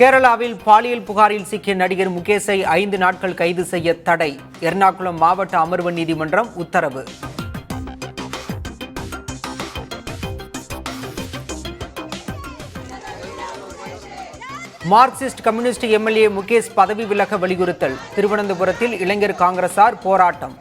கேரளாவில் பாலியல் புகாரில் சிக்கிய நடிகர் முகேஷை 5 நாட்கள் கைது செய்ய தடை. எர்ணாகுளம் மாவட்ட அமர்வு நீதிமன்றம் உத்தரவு. மார்க்சிஸ்ட் கம்யூனிஸ்ட் எம்எல்ஏ முகேஷ் பதவி விலக வலியுறுத்தல். திருவனந்தபுரத்தில் இளைஞர் காங்கிரசார் போராட்டம்.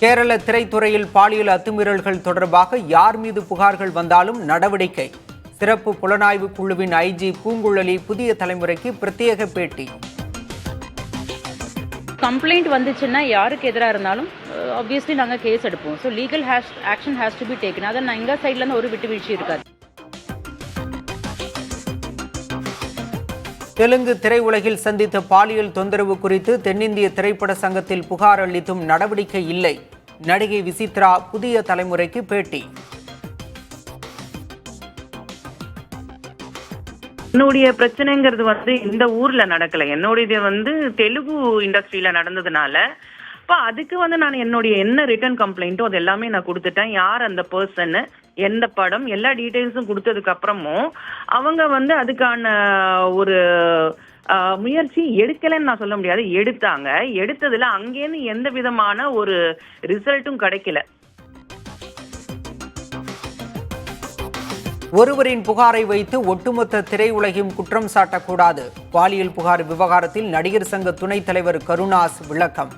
கேரள திரைத்துறையில் பாலியல் அத்துமீறல்கள் தொடர்பாக யார் மீது புகார்கள் வந்தாலும் நடவடிக்கை. சிறப்பு புலனாய்வு குழுவின் ஐஜி பூங்குழலி புதிய தலைமுறைக்கு பிரத்யேக பேட்டி. கம்ப்ளைண்ட் வந்துச்சுன்னா யாருக்கு எதிராக இருந்தாலும் ஆப்வியஸ்லி நாங்கள் கேஸ் எடுப்போம். So legal action has to be taken. அதை எங்கள் சைட்லேருந்து ஒரு விட்டு வீழ்ச்சி இருக்காது. தெலுங்கு திரையுலகில் சந்தித்த பாலியல் தொந்தரவு குறித்து தென்னிந்திய திரைப்பட சங்கத்தில் புகார் அளித்தும் நடவடிக்கை இல்லை. நடிகை விசித்ரா புதிய தலைமுறைக்கு பேட்டி. என்னுடைய பிரச்சனைங்கிறது இந்த ஊர்ல நடக்கல. என்னுடைய தெலுங்கு இண்டஸ்ட்ரியில நடந்ததுனால இப்போ அதுக்கு நான் என்னுடைய என்ன ரிட்டர்ன் கம்ப்ளைண்ட்டோ அது எல்லாமே நான் கொடுத்துட்டேன். யார் அந்த பர்சன், எந்த படம், எல்லா டீட்டெயில்ஸும் கொடுத்ததுக்கு அப்புறமும் அவங்க அதுக்கான ஒரு முயற்சி எடுக்கலன்னு நான் சொல்ல முடியாது. எடுத்தாங்க. எடுத்ததுல அங்கேருந்து எந்த விதமான ஒரு ரிசல்ட்டும் கிடைக்கல. ஒருவரின் புகாரை வைத்து ஒட்டுமொத்த திரையுலகையும் குற்றம் சாட்டக்கூடாது. பாலியல் புகார் விவகாரத்தில் நடிகர் சங்க துணைத் தலைவர் கருணாஸ் விளக்கம்.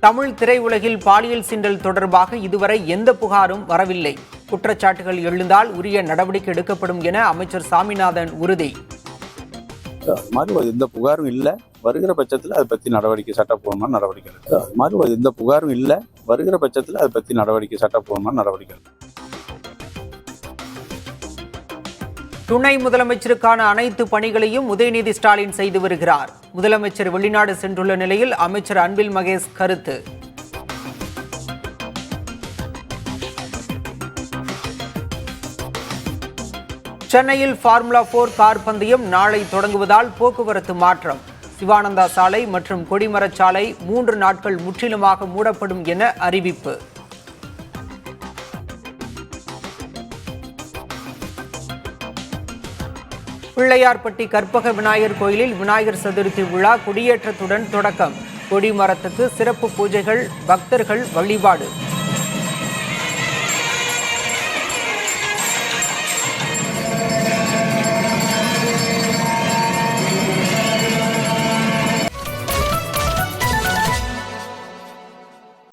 தமிழ் திரையுலகில் பாலியல் சீண்டல் தொடர்பாக இதுவரை எந்த புகாரும் வரவில்லை. குற்றச்சாட்டுகள் எழுந்தால் உரிய நடவடிக்கை எடுக்கப்படும் என அமைச்சர் சாமிநாதன் உறுதி. எந்த புகாரும் இல்லை, வருகிற பட்சத்தில் அதை பற்றி நடவடிக்கை சட்டப்பூர்வமான நடவடிக்கை எந்த புகாரும் இல்லை, வருகிற பட்சத்தில் அதை பற்றி நடவடிக்கை சட்டப்பூர்வமான நடவடிக்கை. துணை முதலமைச்சருக்கான அனைத்து பணிகளையும் உதயநிதி ஸ்டாலின் செய்து வருகிறார். முதலமைச்சர் வெளிநாடு சென்றுள்ள நிலையில் அமைச்சர் அன்பில் மகேஷ் கருத்து. சென்னையில் ஃபார்முலா 4 கார் பந்தயம் நாளை தொடங்குவதால் போக்குவரத்து மாற்றம். சிவானந்தா சாலை மற்றும் கொடிமரச் சாலை 3 நாட்கள் முற்றிலுமாக மூடப்படும் என அறிவிப்பு. பிள்ளையார்பட்டி கற்பக விநாயகர் கோயிலில் விநாயகர் சதுர்த்தி விழா கொடியேற்றத்துடன் தொடக்கம். கொடிமரத்துக்கு சிறப்பு பூஜைகள், பக்தர்கள் வழிபாடு.